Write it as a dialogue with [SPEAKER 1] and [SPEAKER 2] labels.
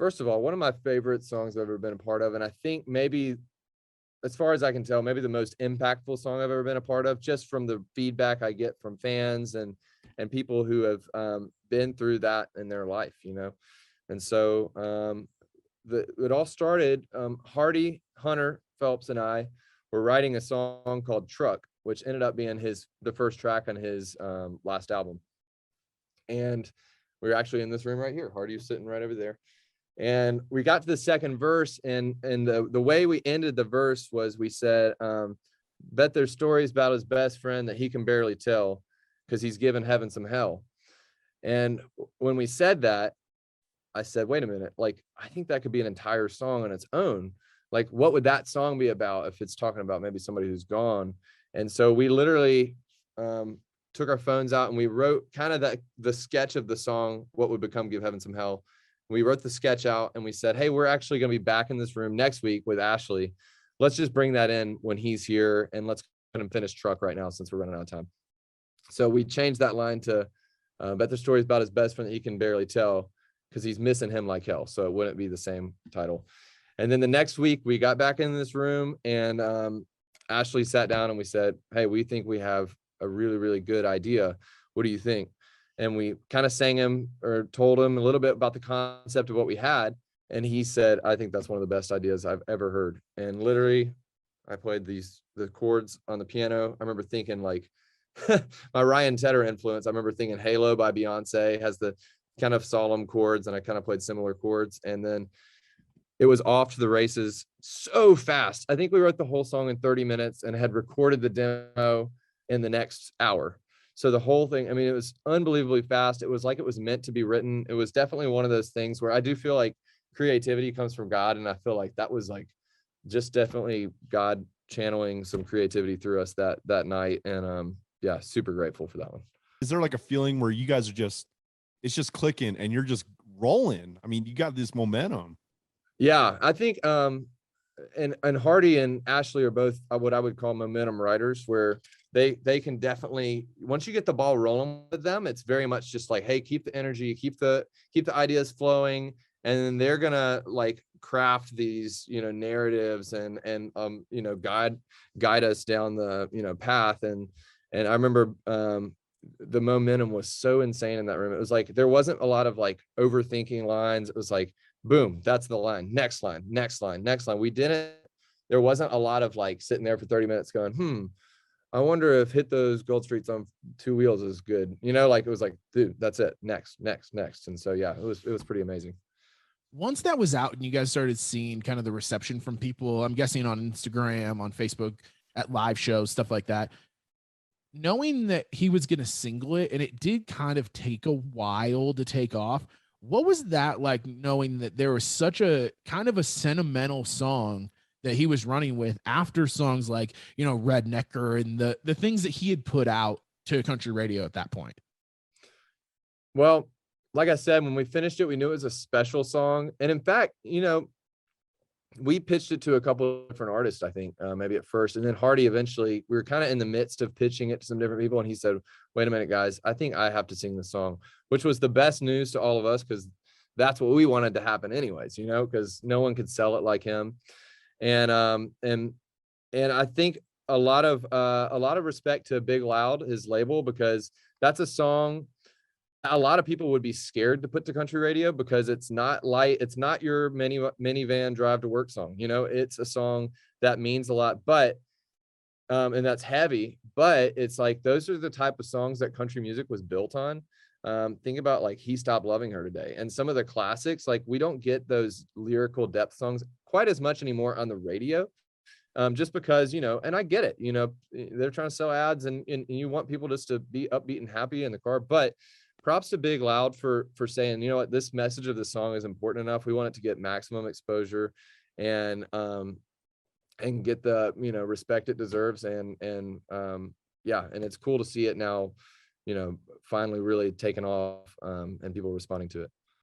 [SPEAKER 1] first of all, one of my favorite songs I've ever been a part of, and I think maybe, as far as I can tell, maybe the most impactful song I've ever been a part of, just from the feedback I get from fans and people who have been through that in their life, you know. And so it all started, Hardy, Hunter Phelps, and I were writing a song called Truck, which ended up being the first track on his last album. And we were actually in this room right here. Hardy was sitting right over there. And we got to the second verse, and the way we ended the verse was we said, bet there's stories about his best friend that he can barely tell because he's given heaven some hell. And when we said that, I said, wait a minute, like, I think that could be an entire song on its own. Like, what would that song be about if it's talking about maybe somebody who's gone? And so we literally took our phones out and we wrote kind of the sketch of the song, what would become Give Heaven Some Hell. We wrote the sketch out and we said, hey, we're actually going to be back in this room next week with Ashley. Let's just bring that in when he's here, and let's let him finish Truck right now since we're running out of time. So we changed that line to bet there's stories about his best friend that he can barely tell because he's missing him like hell. So it wouldn't be the same title. And then the next week we got back in this room and Ashley sat down and we said, hey, we think we have a really, really good idea. What do you think? And we kind of sang him or told him a little bit about the concept of what we had. And he said, I think that's one of the best ideas I've ever heard. And literally I played the chords on the piano. I remember thinking like my Ryan Tedder influence. I remember thinking Halo by Beyonce has the kind of solemn chords, and I kind of played similar chords. And then it was off to the races so fast. I think we wrote the whole song in 30 minutes and had recorded the demo in the next hour. So the whole thing, I mean, it was unbelievably fast. It was like it was meant to be written. It was definitely one of those things where I do feel like creativity comes from God. And I feel like that was like just definitely God channeling some creativity through us that night. And yeah, super grateful for that one.
[SPEAKER 2] Is there like a feeling where you guys are it's just clicking and you're just rolling? I mean, you got this momentum.
[SPEAKER 1] Yeah, I think and Hardy and Ashley are both what I would call momentum writers, where they can definitely, once you get the ball rolling with them, it's very much just like, hey, keep the energy, keep the ideas flowing, and then they're gonna like craft these, you know, narratives and you know, guide us down the path. And I remember the momentum was so insane in that room. It was like there wasn't a lot of like overthinking lines. It was like, boom, that's the line, next line, next line, next line. There wasn't a lot of like sitting there for 30 minutes going, I wonder if Hit Those Gold Streets on Two Wheels is good. You know, like it was like, dude, that's it. Next. And so, yeah, it was pretty amazing.
[SPEAKER 3] Once that was out and you guys started seeing kind of the reception from people, I'm guessing on Instagram, on Facebook, at live shows, stuff like that, knowing that he was going to single it, and it did kind of take a while to take off. What was that like, knowing that there was such a kind of a sentimental song that he was running with after songs like, you know, Rednecker and the things that he had put out to country radio at that point?
[SPEAKER 1] Well, like I said, when we finished it, we knew it was a special song. And in fact, you know, we pitched it to a couple of different artists, I think, maybe at first. And then Hardy, eventually, we were kind of in the midst of pitching it to some different people. And he said, wait a minute, guys, I think I have to sing the song, which was the best news to all of us, because that's what we wanted to happen anyways, you know, because no one could sell it like him. And I think a lot of respect to Big Loud, his label, because that's a song a lot of people would be scared to put to country radio, because it's not light. It's not your minivan drive to work song. You know, it's a song that means a lot, but and that's heavy, but it's like, those are the type of songs that country music was built on. Think about like He Stopped Loving Her Today and some of the classics. Like, we don't get those lyrical depth songs quite as much anymore on the radio. Just because, you know, and I get it, you know, they're trying to sell ads and you want people just to be upbeat and happy in the car, but props to Big Loud for saying, you know what, this message of the song is important enough. We want it to get maximum exposure and get the, you know, respect it deserves. And yeah, and it's cool to see it now, you know, finally really taken off and people responding to it.